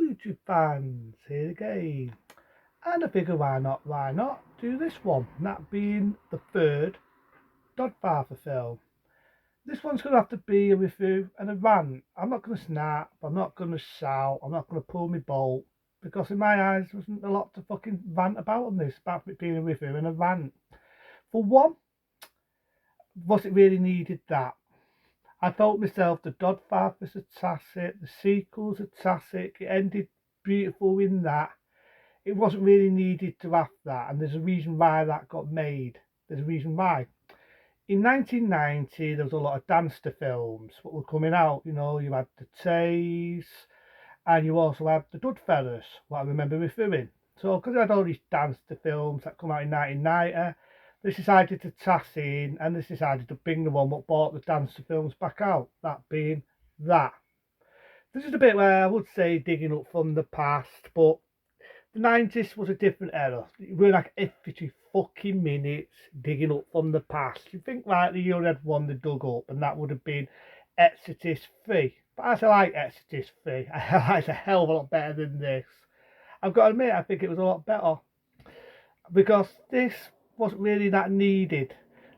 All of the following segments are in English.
YouTube fans, here again. And I figure why not do this one, that being the third Godfather film. This one's going to have to be a review and a rant. I'm not going to snap, I'm not going to shout, I'm not going to pull my bolt, because in my eyes there wasn't a lot to fucking rant about on this, apart from it being a review and a rant. For one, was it really needed that? I thought myself the Godfather's a classic, the sequel's a classic, it ended beautiful in that. It wasn't really needed to have that, and there's a reason why that got made. There's a reason why. In 1990, there was a lot of gangster films that were coming out. You know, you had the Tays, and you also had the Goodfellas, what I remember reviewing. So, because I had all these gangster films that come out in 1990, they decided to tass in, and they decided to bring the one that brought the gangster films back out, that being that. This is a bit where I would say digging up from the past, but the 90s was a different era. You were like every 2 fucking minutes digging up from the past. You think rightly you only had one that dug up, and that would have been Exodus 3. But as I like Exodus 3, I like a hell of a lot better than this. I've got to admit, I think it was a lot better. Because this wasn't really that needed.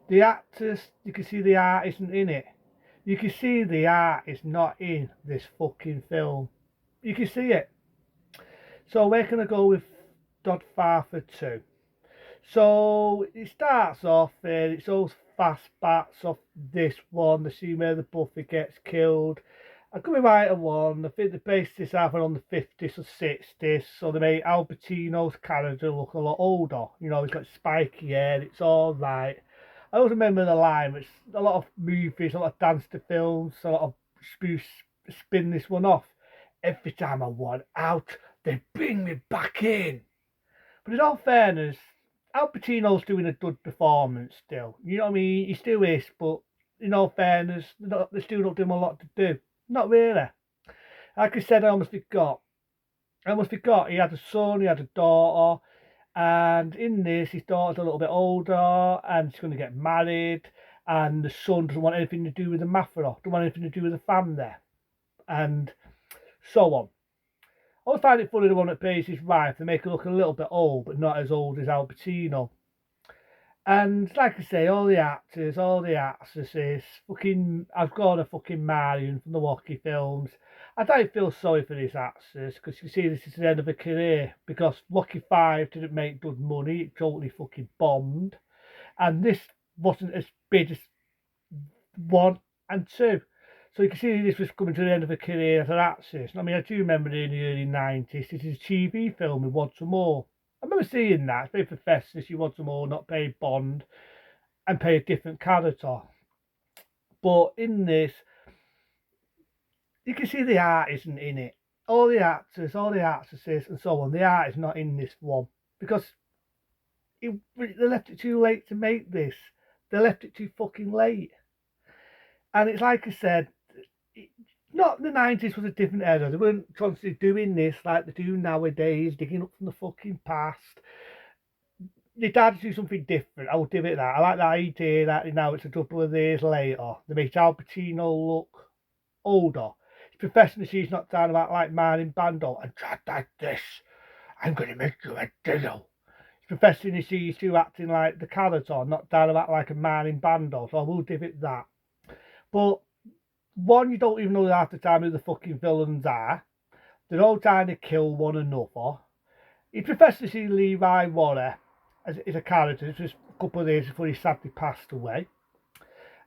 The actors, you can see the art isn't in it. You can see the art is not in this fucking film. You can see it. So where can I go with Godfather 2? So it starts off there, it's those fast bats off this one, the scene where the buffer gets killed. I could be right at one, I think they based this either on the 50s or 60s, so they made Al Pacino's character look a lot older. You know, he's got spiky hair, it's alright. I always remember the line, which a lot of movies, a lot of gangster films, a lot of spoofs spin this one off. Every time I want out, they bring me back in. But in all fairness, Al Pacino's doing a good performance still. You know what I mean? He still is, but in all fairness, they still don't give him a lot to do. Not really. Like I said, I almost forgot. He had a son, he had a daughter, and in this, his daughter's a little bit older, and she's going to get married, and the son doesn't want anything to do with the mafia, doesn't want anything to do with the family, and so on. I always find it funny the one that plays his wife, they make her look a little bit old, but not as old as Al Pacino. And like I say, all the actors, all the actresses, fucking, I've got a fucking Marion from the Rocky films. I don't feel sorry for these actors because you see this is the end of a career because Rocky 5 didn't make good money, it totally fucking bombed. And this wasn't as big as 1 and 2. So you can see this was coming to the end of a career as an actress. I mean, I do remember in the early 90s, this is a TV film with Want Some More. I remember seeing that. It's very professional. You want some more, not pay Bond and pay a different character. But in this, you can see the art isn't in it. All the actors, all the actresses, and so on, the art is not in this one because they left it too late to make this. They left it too fucking late. And it's like I said, not the 90s was a different era. They weren't constantly doing this like they do nowadays, digging up from the fucking past. They tried to do something different. I will give it that. I like the idea that now it's a couple of years later. They make Al Pacino look older. It's professional. She's not talking about like Marlon Bando and chat like this. I'm going to make you a deal. It's professional. She's two acting like the character, not talking about like a Marlon Bando. So I will give it that. But one, you don't even know half the time who the fucking villains are. They're all trying to kill one another. It's professional. See Levi Warner as a character. It was a couple of days before he sadly passed away.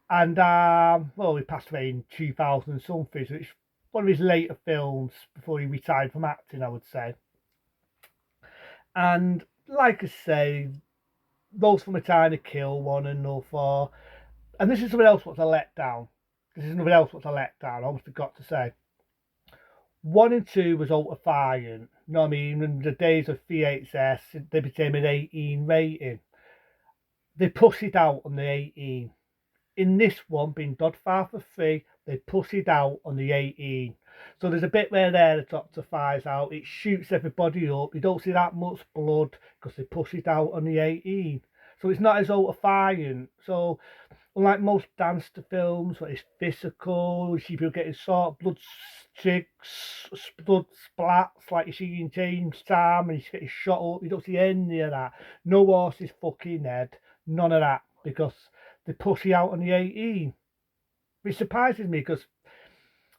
And, well, he passed away in 2000 something, so it's one of his later films before he retired from acting, I would say. And, like I say, those from a trying to kill one another. And this is something else what's a letdown. I almost forgot to say. 1 and 2 was ultra defiant. You know what I mean? In the days of VHS, they became an 18 rating. They pushed it out on the 18. In this one, being Godfather 3, they push it out on the 18. So there's a bit where the doctor fires out, it shoots everybody up. You don't see that much blood because they push it out on the 18. So it's not as out-defiant. So unlike most gangster films where it's physical, you see people getting sort of blood streaks, blood splats like you see in James Tam, and he's getting shot up. You don't see any of that. No horse's fucking head. None of that because they pussy out on the 18. Which surprises me because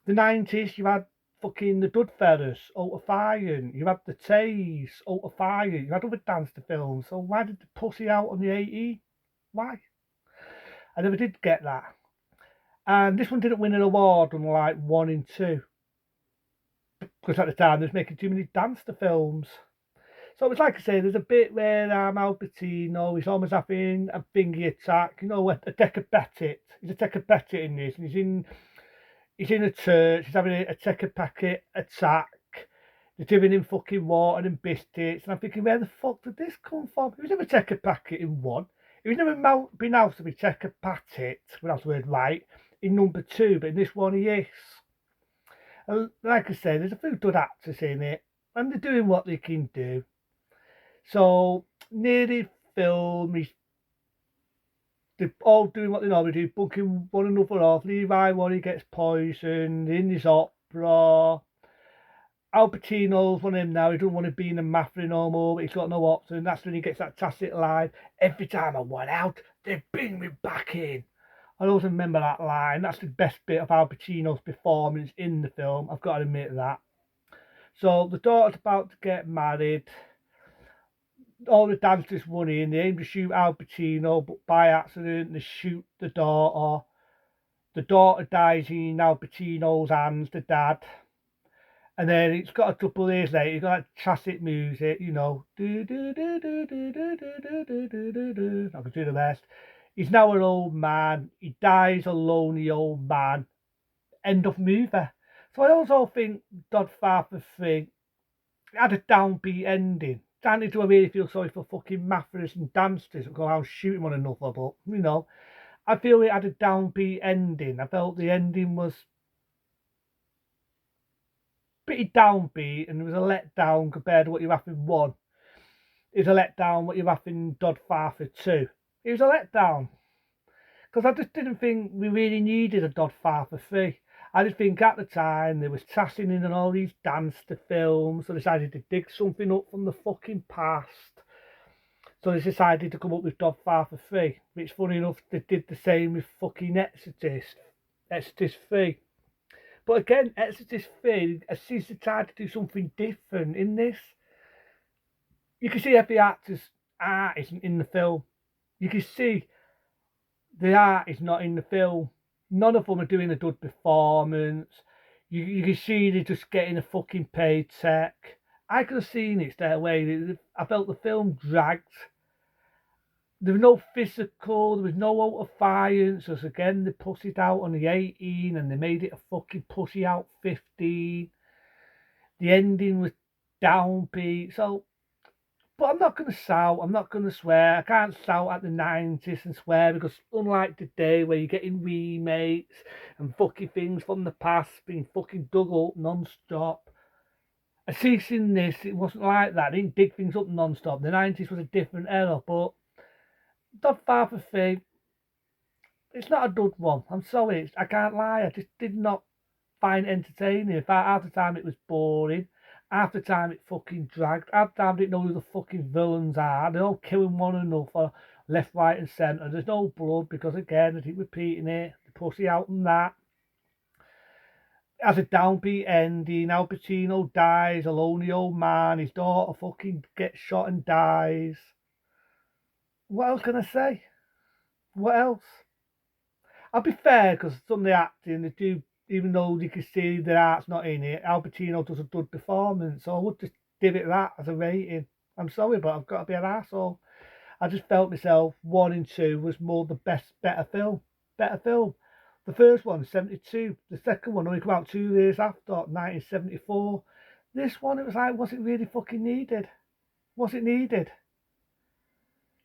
the 90s you had fucking the Godfathers, out-defiant. You had the Tays, out-defiant. You had other gangster films. So why did they pussy out on the 18? Why? I never did get that. And this one didn't win an award, unlike 1 and 2. Because at the time, they was making too many gangster films. So it was like I say, there's a bit where Al Pacino, he's almost having a thingy attack, a decapacitic. He's a decapacitic in this, and he's in a church, he's having a decapacitic attack. They're giving him fucking water and biscuits, and I'm thinking, where the fuck did this come from? He was never decapacitic in 1. He was never been out to be decapacitic, when that's the word right, in number 2, but in this one he is. And like I said, there's a few good actors in it, and they're doing what they can do. So, near the film, they're all doing what they normally do, bugging one another off. Levi Warren gets poisoned in his opera. Al Pacino's one of him now. He doesn't want to be in the mafia no more, but he's got no option. That's when he gets that tacit line. Every time I went out, they bring me back in. I always remember that line. That's the best bit of Al Pacino's performance in the film. I've got to admit that. So the daughter's about to get married. All the dancers run in. They aim to shoot Al Pacino, but by accident they shoot the daughter. The daughter dies in Al Pacino's hands, the dad. And then it's got a couple of years later, you've got that classic music, do do do do do do do do do do do. I can do the rest. He's now an old man. He dies a lonely old man. End of movie. So I also think Godfather 3 had a downbeat ending. Danny, do I really feel sorry for fucking mafias and dancers that go around shooting one another? But, I feel it had a downbeat ending. I felt the ending was pretty downbeat and it was a letdown compared to what you have in 1. It was a letdown what you have in Godfather 2. It was a letdown. Because I just didn't think we really needed a Godfather 3. I just think at the time there was tassing in all these gangster films, so they decided to dig something up from the fucking past. So they decided to come up with Godfather 3, which funny enough they did the same with fucking Exorcist 3. But again, Exorcist 3 seems to try to do something different in this. You can see every actor's art isn't in the film. You can see the art is not in the film. None of them are doing a good performance. You can see they're just getting a fucking paycheck. I could have seen it straight away. I felt the film dragged. There was no physical, there was no out-defiance. Because again, they pussied out on the 18 and they made it a fucking pussy out 15. The ending was downbeat. So, but I'm not going to shout, I'm not going to swear. I can't shout at the 90s and swear because unlike today where you're getting remakes and fucking things from the past being fucking dug up non-stop, I see in this, it wasn't like that. They didn't dig things up non-stop. The 90s was a different era, but Godfather 3, it's not a good one. I'm sorry, I can't lie. I just did not find it entertaining. In fact, half the time it was boring. Half the time it fucking dragged. Half the time I didn't know who the fucking villains are. They're all killing one another, left, right, and centre. There's no blood because, again, I keep repeating it. The pussy out and that. It has a downbeat ending. Al Pacino dies, a lonely old man. His daughter fucking gets shot and dies. What else can I say? What else? I'll be fair because some of the acting, they do, even though you can see their art's not in it, Al Pacino does a good performance. So I would just give it that as a rating. I'm sorry, but I've got to be an arsehole. I just felt myself 1 and 2 was more the better film. The first one, 72. The second one only came out 2 years after, 1974. This one, it was like, was it really fucking needed? Was it needed?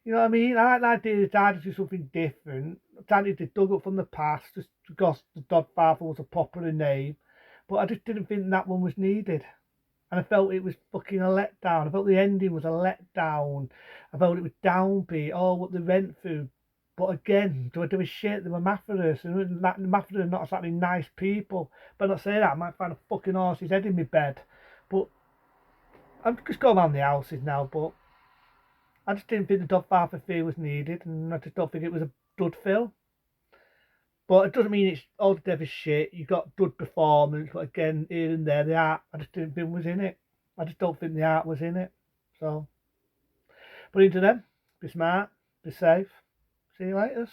You know what I mean? I like the idea they tried to do something different. Tried to dug up from the past just because the Godfather was a popular name. But I just didn't think that one was needed. And I felt it was fucking a letdown. I felt the ending was a letdown. I felt it was downbeat. Oh, what they went through. But again, do I do a shit? They were Methodists, and the Methodists are not exactly nice people. But not saying that, I might find a fucking horse's head in my bed. But I'm just going around the houses now. But I just didn't think the Godfather 3 was needed, and I just don't think it was a good film. But it doesn't mean it's all the devil's shit. You got good performance, but again, here and there, the art I just didn't think was in it. I just don't think the art was in it. So, but into them, be smart, be safe. See you later.